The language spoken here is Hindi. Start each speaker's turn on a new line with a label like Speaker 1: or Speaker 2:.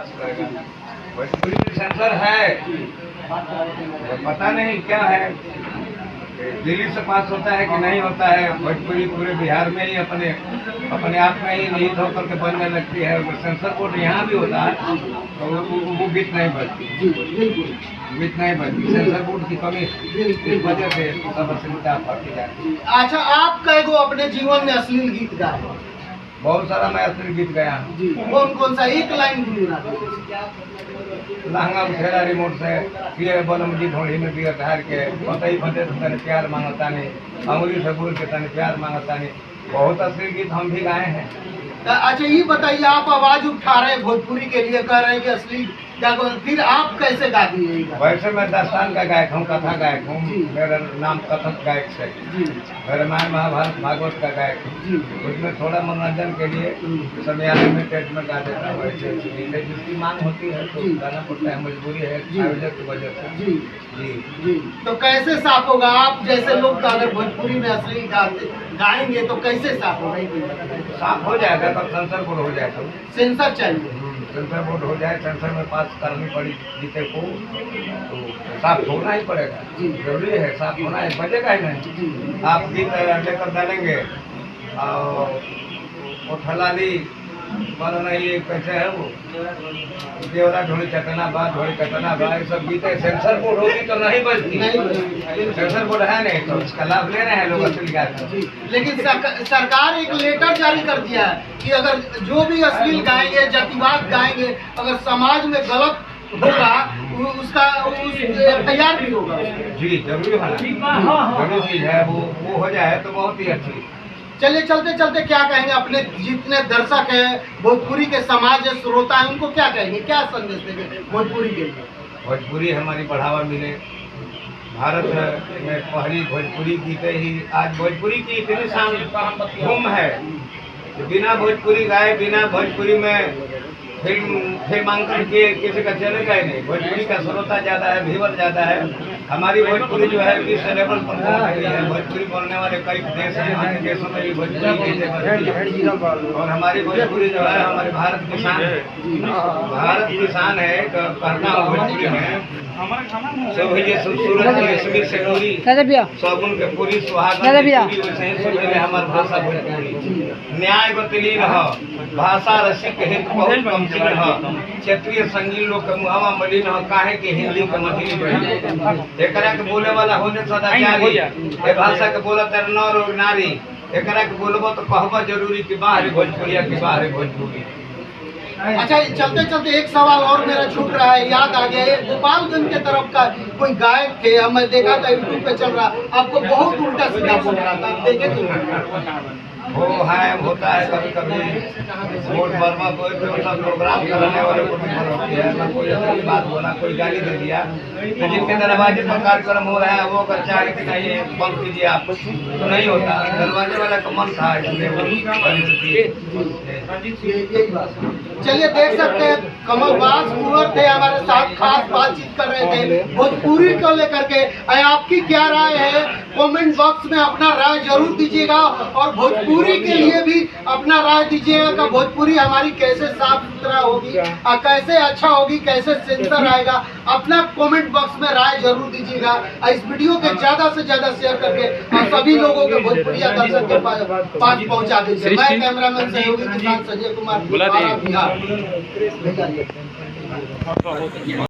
Speaker 1: भोजपुरी में सेंसर है, पता नहीं क्या है, दिल्ली से पास होता है कि नहीं होता है। भोजपुरी पूरे बिहार में ही अपने आप में ही निहित होकर के बनने लगती है। अगर सेंसर बोर्ड यहाँ भी होता है तो वो बीट नहीं बनती, बीट नहीं बनती। सेंसर बोर्ड की कमी इस वजह से सब असुविधा बढ़ती जाती है।
Speaker 2: अच्छा, आप कई गो अपने जीवन में अश्लील गीत गाए?
Speaker 1: बहुत सारा मैं अश्लील गीत गाया हूँ।
Speaker 2: जी, कौन कौन सा? एक लाइन गुनगुना।
Speaker 1: लहंगा उठेला रिमोट से पिए बलम जी ढोड़ी में पिए धार के बतई फटे तो तने प्यार मांगता नहीं, अंगुली से बोल के तने प्यार मांगता नहीं। बहुत अश्लील गीत हम भी गाए हैं।
Speaker 2: अच्छा, ये बताइए, आप आवाज उठा रहे हैं भोजपुरी के लिए, कह रहे हैं कि अश्लील क्या, फिर आप कैसे गा दिए?
Speaker 1: वैसे मैं दास्तान का गायक हूँ, कथा गायक हूँ। मेरा नाम कथक गायक से। मैं रामायण महाभारत भागवत का गायक हूँ। उसमें थोड़ा मनोरंजन के लिए समयालय में टेट में गा देता हूँ। वैसे जिसकी मांग होती है तो गाना पड़ता है, मजबूरी है आयोजक की वजह से।
Speaker 2: जी जी जी। तो कैसे साफ होगा? आप जैसे लोग तो अगर भोजपुरी में अश्लील गाएंगे तो कैसे साफ होगा?
Speaker 1: साफ हो जाएगा तब सेंसर बोर्ड हो जाएगा।
Speaker 2: सेंसर चाहिए,
Speaker 1: सेंसर बोर्ड हो जाए, सेंसर में पास करनी पड़ी जीते को तो साफ होना ही पड़ेगा। जरूरी है, साफ होना है, बचेगा ही नहीं। आप गीत लेकर डालेंगे और वो ठलाली मानो नहीं, ये कैसे है वो देवरा ढोली चटना बा, ढोली चटना बा, ये सब गीतें सेंसर बोर्ड होगी तो नहीं बजती। सेंसर बोर्ड है नहीं तो इसका लाभ ले रहे हैं लोग अश्लील गाते।
Speaker 2: लेकिन सरकार एक लेटर जारी कर दिया है कि अगर जो भी अश्लील गाएंगे, जातिवाद गाएंगे, अगर समाज में गलत होगा उसका FIR भी होगा।
Speaker 1: जी जरूरी होना, जरूरी चीज है वो हो जाए तो बहुत ही अच्छी।
Speaker 2: चलिए, चलते चलते क्या कहेंगे अपने जितने दर्शक हैं, भोजपुरी के समाज है, श्रोता है, उनको क्या कहेंगे, क्या संदेश देंगे भोजपुरी के लिए?
Speaker 1: भोजपुरी हमारी बढ़ावा मिले। भारत में पहली भोजपुरी गीतें ही, आज भोजपुरी की इतनी शान धूम है कि बिना भोजपुरी गाए, बिना भोजपुरी में फिल्मांकन किए किसी का चलेगा ही नहीं। भोजपुरी का श्रोता ज़्यादा है, व्यूअर ज़्यादा है। हमारी भोजपुरी जो है विश्व लेवल पर पहुंच गई है। भोजपुरी बोलने वाले कई देश हैं, अन्य देशों में भी भोजपुरी गीतें बनती हैं। और हमारी भोजपुरी जो है हमारे भारत की शान है, भारत की शान है। कहना हो भोजपुरी में सब ये सूरत की रश्मि से पूरी सगुन के पूरी सुहागन की वैसे ही सुनेले हमार भाषा भोजपुरी। न्याय बतली रह भाषा रसिक हित बहुत कमसिन रह, क्षेत्रीय संगीत लोग के मुहावा मलिन रह, काहे के हिंदी के मछली बड़ी। एकरा के बोले वाला होने सदाचारी, ए भाषा के बोला तर नर और नारी। एकरा के बोलबो तो कहबो जरूरी कि बाहरी भोजपुरिया की बाहरी भोजपुरी।
Speaker 2: अच्छा, चलते चलते एक सवाल और मेरा छूट रहा है, याद आ गया। ये गोपालगंज के तरफ का कोई गायक थे, मैं देखा था यूट्यूब पे चल रहा, आपको बहुत उल्टा सीधा बोल रहा था, आप देखे थे?
Speaker 1: वो है, होता है कभी कभी वोट वर्मा कोई प्रोग्राम कराने वाले को भी होती है ना, कोई ऐसी बात बोला, कोई गाली दे दिया। तो जिनके दरवाजे पर कार्यक्रम हो रहा है वो अगर चाहे कि नहीं ये बंद कीजिए आप, तो नहीं होता। दरवाजे वाला का मन था इसलिए।
Speaker 2: चलिए, देख सकते हैं कमलबाज कुंवर थे हमारे साथ, खास बातचीत कर रहे थे भोजपुरी को लेकर के। आपकी क्या राय है? कमेंट बॉक्स में अपना राय जरूर दीजिएगा और भोजपुरी के लिए भी अपना राय दीजिएगा कि भोजपुरी हमारी कैसे साफ सुथरा होगी और कैसे अच्छा होगी, कैसे सेंसर आएगा। अपना कमेंट बॉक्स में राय जरूर दीजिएगा। इस वीडियो के ज्यादा से ज्यादा शेयर करके और सभी लोगों के भोजपुरिया दर्शक के पास पहुंचा दीजिए। मैं कैमरामैन सहयोगी किसान संजय कुमार, बिहार।